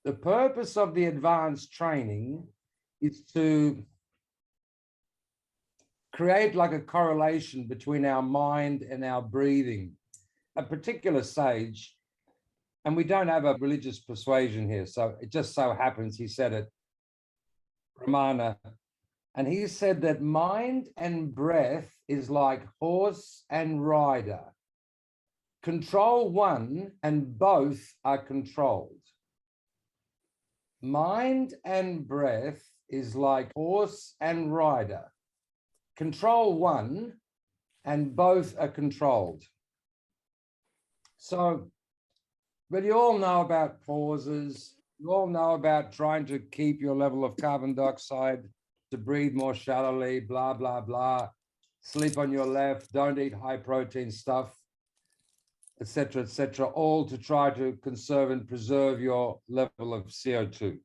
The purpose of the advanced training is to create like a correlation between our mind and our breathing. A particular sage, and we don't have a religious persuasion here, so it just so happens he said it, Ramana, and he said that mind and breath is like horse and rider. Control one and both are controlled. Mind and breath is like horse and rider. Control one and both are controlled. So, but you all know about pauses. You all know about trying to keep your level of carbon dioxide, to breathe more shallowly, blah, blah, blah. Sleep on your left, don't eat high protein stuff, etc., all to try to conserve and preserve your level of CO2.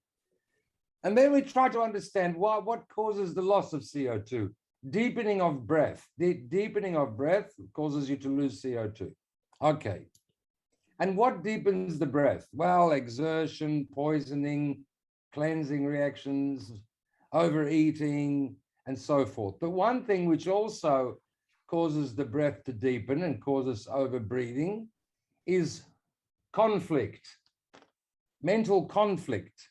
And then we try to understand what causes the loss of CO2. Deepening of breath. Deepening of breath causes you to lose CO2. Okay. And what deepens the breath? Well, exertion, poisoning, cleansing reactions, overeating, and so forth. But one thing which also causes the breath to deepen and causes overbreathing is conflict, mental conflict,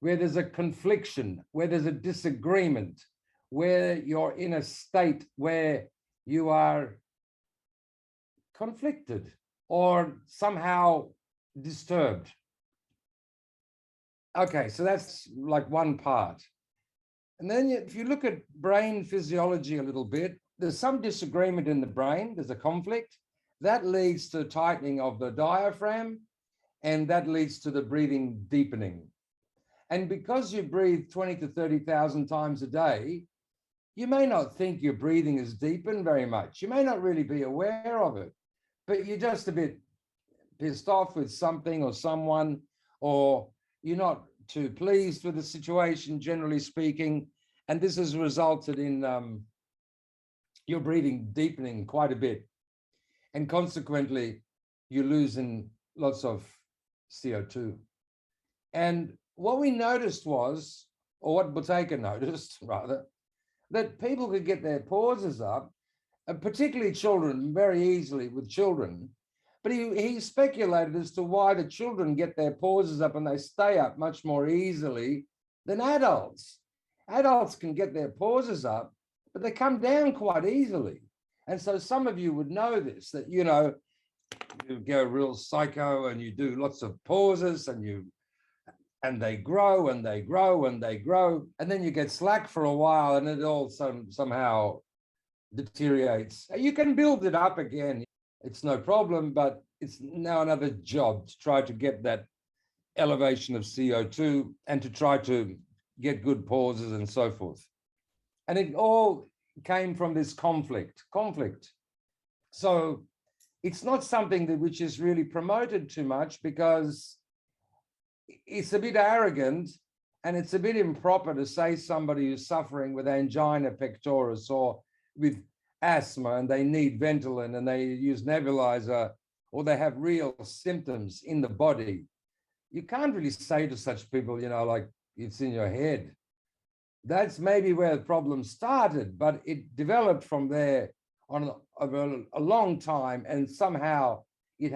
where there's a confliction, where there's a disagreement, where you're in a state where you are conflicted or somehow disturbed. Okay, so that's like one part. And then if you look at brain physiology a little bit, there's some disagreement in the brain, there's a conflict. That leads to tightening of the diaphragm, and that leads to the breathing deepening. And because you breathe 20 to 30,000 times a day, you may not think your breathing is deepened very much. You may not really be aware of it, but you're just a bit pissed off with something or someone, or you're not too pleased with the situation, generally speaking. And this has resulted in your breathing deepening quite a bit. And consequently, you're losing lots of CO2. And what we noticed was, or what Buteyko noticed rather, that people could get their pauses up, and particularly children, very easily with children. But he speculated as to why the children get their pauses up and they stay up much more easily than adults. Adults can get their pauses up, but they come down quite easily. And so some of you would know this, that, you know, you go real psycho and you do lots of pauses and they grow and they grow and they grow. And then you get slack for a while and it all somehow deteriorates. You can build it up again. It's no problem, but it's now another job to try to get that elevation of CO2 and to try to get good pauses and so forth. And it all came from this conflict. So it's not something which is really promoted too much, because it's a bit arrogant and it's a bit improper to say somebody who's suffering with angina pectoris or with asthma and they need Ventolin and they use nebulizer, or they have real symptoms in the body. You can't really say to such people, you know, like, it's in your head. That's maybe where the problem started, but it developed from there on over a long time, and somehow it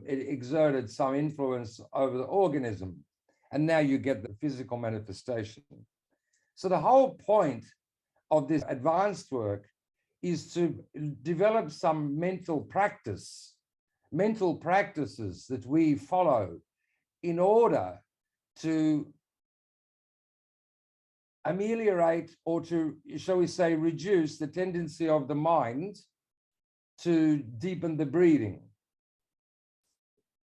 exerted some influence over the organism. And now you get the physical manifestation. So the whole point of this advanced work is to develop some mental practices that we follow in order to ameliorate, or to, shall we say, reduce the tendency of the mind to deepen the breathing.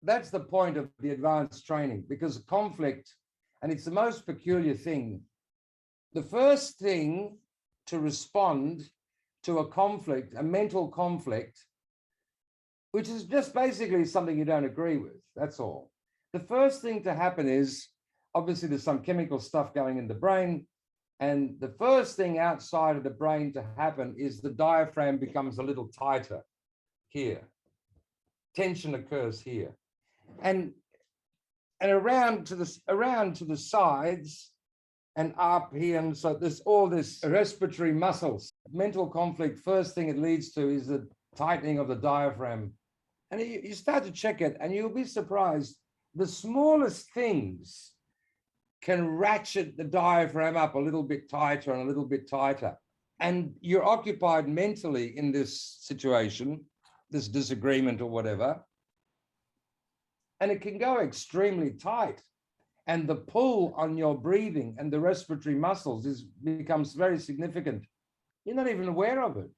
That's the point of the advanced training, because conflict, and it's the most peculiar thing, the first thing to respond to a conflict, a mental conflict, which is just basically something you don't agree with, that's all. The first thing to happen is, obviously there's some chemical stuff going in the brain, and the first thing outside of the brain to happen is the diaphragm becomes a little tighter here. Tension occurs here. And and around to the sides and up here. And so there's all this respiratory muscles. Mental conflict, first thing it leads to is the tightening of the diaphragm. And you start to check it and you'll be surprised. The smallest things can ratchet the diaphragm up a little bit tighter and a little bit tighter. And you're occupied mentally in this situation, this disagreement or whatever. And it can go extremely tight. And the pull on your breathing and the respiratory muscles becomes very significant. You're not even aware of it.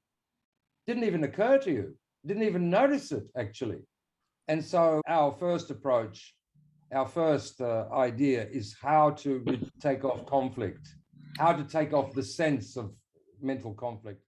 Didn't even occur to you. Didn't even notice it, actually. And so our first approach, our first idea is how to take off conflict, how to take off the sense of mental conflict.